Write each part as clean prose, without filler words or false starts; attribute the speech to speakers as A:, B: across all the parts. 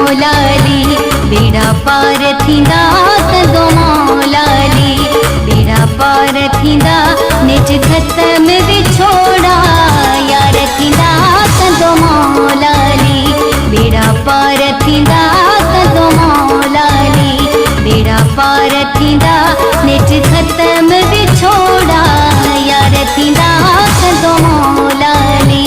A: मौलाली, बेड़ा पार थींदा कंदो मौलाली, बेड़ा पार थींदा निज ख़त्म विछोड़ा यार थींदा कंदो मौलाली, बेड़ा पार थींदा कंदो मौलाली, बेड़ा पार थींदा निज ख़त्म विछोड़ा यार थींदा कंदो मौलाली।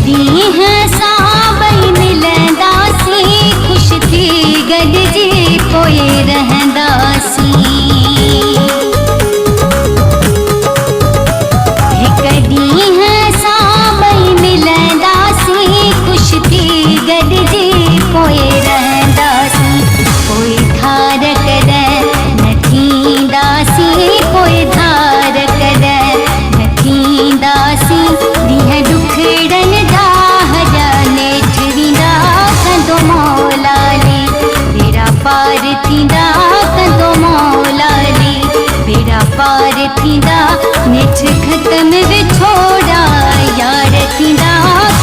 A: ॾींहुं सां ॿई मिलंदासीं, ख़ुशि थी गॾिजी पोइ रहंदासीं। हिकु ॾींहुं सां ॿई मिलंदासीं, ख़ुशि थी गॾिजी पोइ रहंदासीं। पोइ धार कॾहिं न थींदासीं, पोइ धार कॾहिं न थींदासीं। ॾींहं ॾुखड़नि पार थींदा कंदो मौलाली, बेड़ा पार थींदा निज ख़त्म विछोड़ा यार थींदा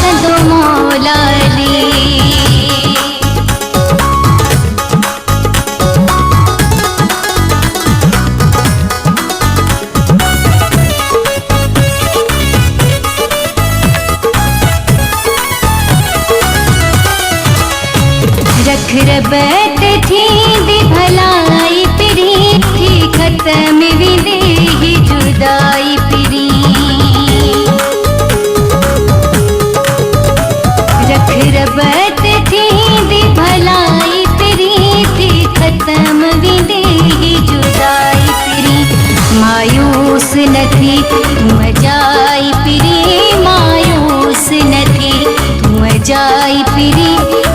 A: कंदो मौलाली। रख रबत थींदी भलाई पिरी, थी ख़त्म वेंदी ही जुदाई पिरी। रख रबत थींदी भलाई पिरी, थी ख़त्म वेंदी ही जुदाई पिरी। मायूस न थी तूं जाई पिरी, मायूस न थी तूं जाई पिरी।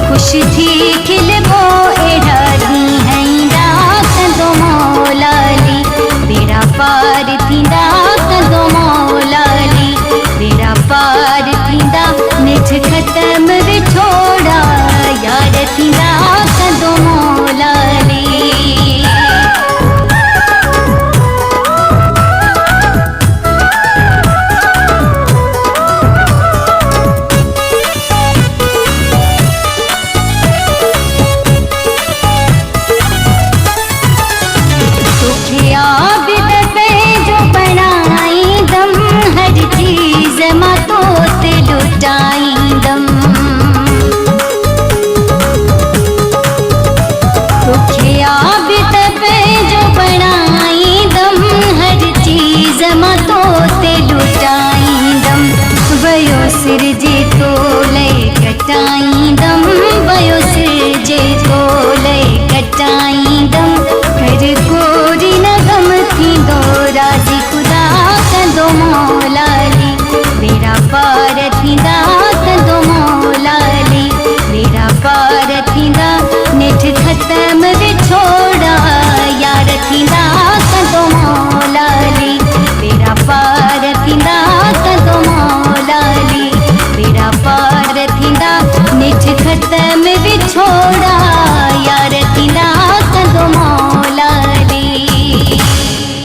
A: ख़ुशि थी खिलबो एड़ा ॾींहं ईंदा कंदो मौलाली, बेड़ा पार थींदा कंदो मौलाली, बेड़ा पार थींदा निज ख़त्म विछोड़ा यार थींदा कंदो मौलाली। सिर जे तोले कटाईंदम, वयो सिर जे तोले कटाईंदम। हर कोरी न गम थींदो राज़ी ख़ुदा कंदो मौलाली, बेड़ा पार थींदा कंदो मौलाली, बेड़ा पार थींदा निज ख़त्म विछोड़ा यार थींदा कंदो मौलाली, बेड़ा पार थींदा कंदो मौलाली, बेड़ा पार थींदा निज ख़त्म विछोड़ा